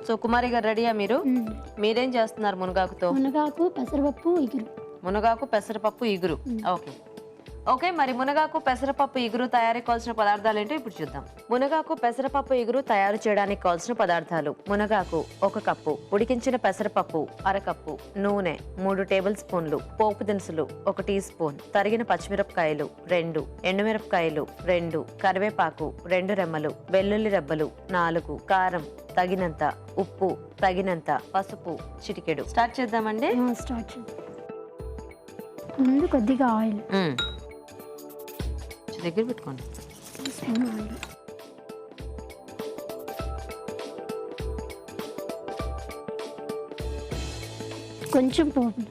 So కుమారి గారు రెడీయా మీరు? మీరేం చేస్తున్నారు మునగాకుతో? మునగాకు పెసరపప్పు ఇగురు. మునగాకు పెసరపప్పు ఇగురు. ఓకే ఓకే, మరి మునగాకు పెసరపప్పు ఇగురు తయారీకి కావాల్సిన పదార్థాలు ఏంటో ఇప్పుడు చూద్దాం. మునగాకు పెసరపప్పు ఇగురు తయారు చేయడానికి కావాల్సిన పదార్థాలు: మునగాకు 1 కప్పు, ఉడికించిన పెసరపప్పు 1/2 కప్పు, నూనె 3 టేబుల్ స్పూన్లు, పోపు దినుసులు 1 టీ స్పూన్, తరిగిన పచ్చిమిరపకాయలు 2, ఎండుమిరపకాయలు 2, కరివేపాకు 2 రెమ్మలు, వెల్లుల్లి రెబ్బలు 4, కారం తగినంత, ఉప్పు తగినంత, పసుపు చిటికెడు. స్టార్ట్ చేద్దామండి. స్టార్ట్ చేద్దాం. ముందు కొద్దిగా ఆయిల్ దగ్గర పెట్టుకోండి. స్పూన్ ఆయిల్, కొంచెం పోపు,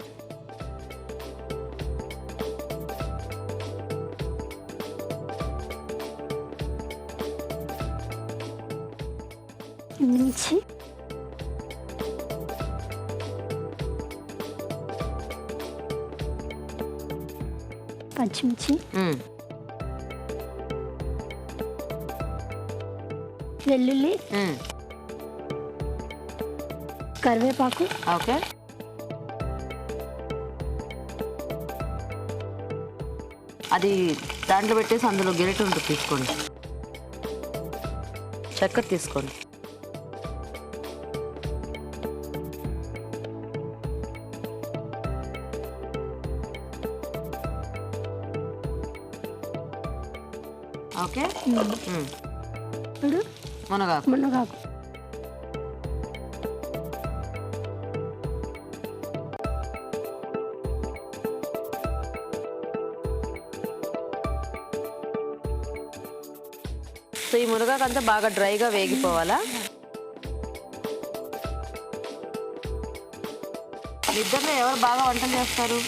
మిర్చి, పచ్చిమిర్చి, వెల్లుల్లి, కరివేపాకు, ఓకే అది దాంట్లో పెట్టేసి అందులో గిరెట్ ఉంటుంది తీసుకోండి. చక్కెర తీసుకోండి. ఓకే ఇప్పుడు మునగాకు. మునగాకు, సో ఈ మునగాకు అంతా బాగా డ్రైగా వేగిపోవాలా? ఇద్దరిలో ఎవరు బాగా వంటలు చేస్తారు?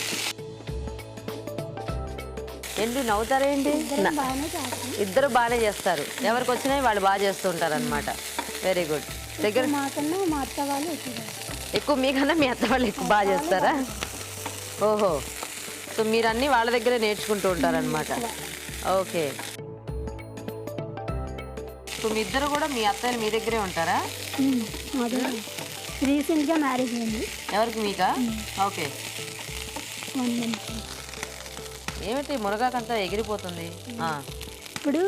ఏంటి నవ్వుతారేంటి? బాగానే చేస్తాం. ఇద్దరు బాగానే చేస్తారు. ఎవరికి వచ్చినాయి వాళ్ళు బాగా చేస్తూ ఉంటారు అనమాట. Very good. దగ్గర మాకన్నా మా అత్త వాళ్ళు ఎక్కువ, మీకన్నా మీ అత్త వాళ్ళు ఎక్కువ బాగా చేస్తారా? ఓహో, సో మీరు అన్నీ వాళ్ళ దగ్గరే నేర్చుకుంటూ ఉంటారనమాట. ఓకే, సో మీ ఇద్దరు కూడా మీ అత్తయ్యలు మీ దగ్గరే ఉంటారా? రీసెంట్గా మ్యారేజ్ అయింది. ఎవరికి? మీకా? ఓకే. 1 month. ఏమిటి మునగాకంతా ఎగిరిపోతుంది? ఇప్పుడు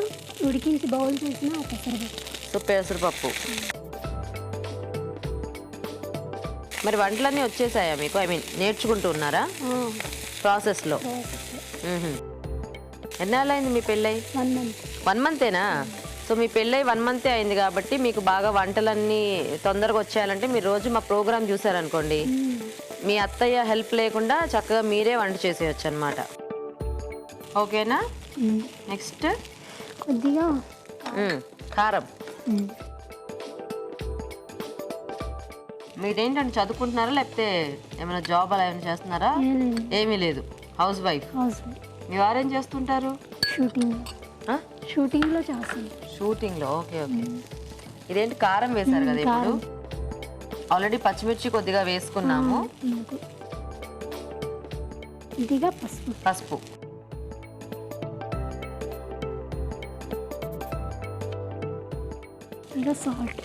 ఉడికించి బౌల్ చేసిన పెసరపప్పు. సో పెసరపప్పు. మరి వంటలన్నీ వచ్చేసాయా మీకు? ఐ మీన్ నేర్చుకుంటూ ఉన్నారా ప్రాసెస్లో? ఎన్నాళ్ళు అయింది మీ పెళ్ళై? 1 month. 1 monthేనా? సో మీ పెళ్ళై 1 monthే అయింది కాబట్టి మీకు బాగా వంటలన్నీ తొందరగా వచ్చేయాలంటే మీరు రోజు మా ప్రోగ్రామ్ చూసారనుకోండి, మీ అత్తయ్య హెల్ప్ లేకుండా చక్కగా మీరే వంట చేసేయచ్చు అనమాట. ఓకేనా? నెక్స్ట్ కొద్దిగా కారం. మీరేంటంటే చదువుకుంటున్నారా లేకపోతే ఏమైనా జాబ్ అలా ఏమైనా చేస్తున్నారా? ఏమీ లేదు, హౌస్ వైఫ్. మీ వారేం చేస్తుంటారు? షూటింగ్లో చేస్తాను. షూటింగ్లో. Okay okay. ఇదేంటి కారం వేశారు కదా ఇప్పుడు? ఆల్రెడీ పచ్చిమిర్చి కొద్దిగా వేసుకున్నాము. కొద్దిగా పసుపు. పసుపు. ఇంకా సాల్ట్.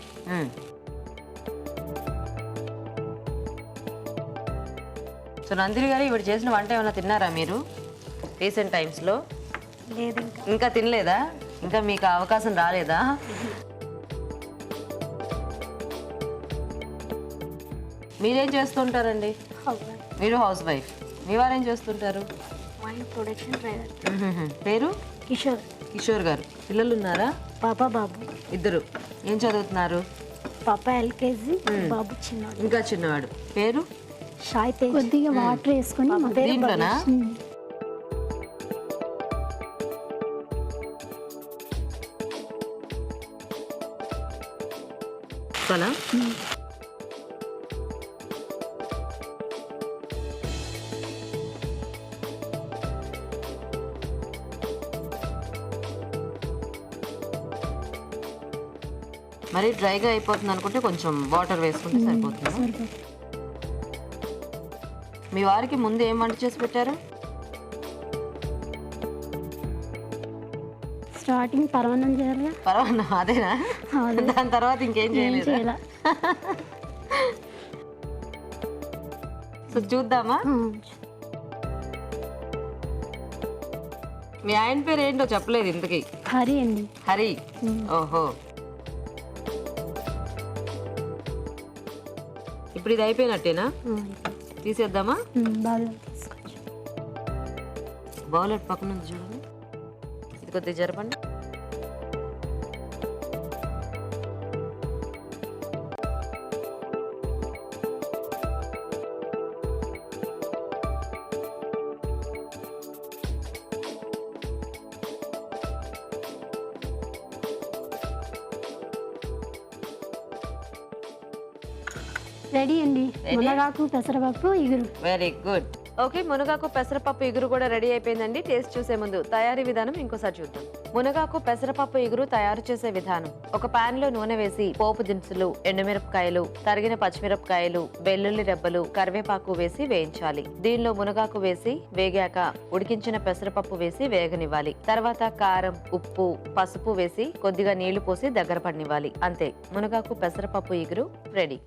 సో నందిని గారు ఇవి చేసిన వంట ఏమైనా తిన్నారా మీరు రీసెంట్ టైమ్స్లో? లేదు. ఇంకా తినలేదా? ఇంకా మీకు అవకాశం రాలేదా? మీరేం చేస్తుంటారండి? మీరు హౌస్ వైఫ్. మీ వారు ఏం చేస్తుంటారు? Production driver. పేరు? కిషోర్. కిషోర్ గారు. పిల్లలు ఉన్నారా? పాప బాబు. ఇద్దరు. ఏం చదువుతున్నారు? పాప LKG, బాబు చిన్నవాడు. ఇంకా చిన్నవాడు. పేరు? షాయ్ తేజ్. కొద్దిగా వాటర్ వేసుకొని దీంట్లోనా? చాలా మరి డ్రైగా అయిపోతుంది అనుకుంటే కొంచెం వాటర్ వేసుకుంటే సరిపోతుంది. మీ వారికి ముందు ఏం వంట చేసి పెట్టారు? స్టార్టింగ్ పరమాన్నం చేయాలి. పరమాన్నం అదేనా? దాని తర్వాత ఇంకేం చేయలేదు. సో చూద్దామా? ఆ, మీ ఆయన పేరు ఏంటో చెప్పలేదు ఇంతకి. హరి అండి. హరి. ఉమ్. ఓహో, ఇప్పుడు ఇది అయిపోయినట్టేనా? తీసేద్దామా? బాగా తీసుకోవచ్చు. బౌల్ పక్కన ఉంది చూడండి, ఇది కొద్దిగా జరపండి. రెడీ అండి. మునగాకు పెసరపప్పు ఇగురు. Very good. ఓకే, మునగాకు పెసరపప్పు ఇగురు కూడా రెడీ అయిపోయిందండి. టేస్ట్ చూసే ముందు తయారీ విధానం ఇంకోసారి చూద్దాం. మునగాకు పెసరపప్పు ఇగురు తయారు చేసే విధానం: ఒక పాన్ లో నూనె వేసి పోపు దినుసులు, ఎండుమిరపకాయలు, తరిగిన పచ్చిమిరపకాయలు, వెల్లుల్లి రెబ్బలు, కరివేపాకు వేసి వేయించాలి. దీనిలో మునగాకు వేసి వేగాక ఉడికించిన పెసరపప్పు వేసి వేగనివ్వాలి. తర్వాత కారం, ఉప్పు, పసుపు వేసి కొద్దిగా నీళ్లు పోసి దగ్గర పడనివ్వాలి. అంతే, మునగాకు పెసరపప్పు ఇగురు రెడీ.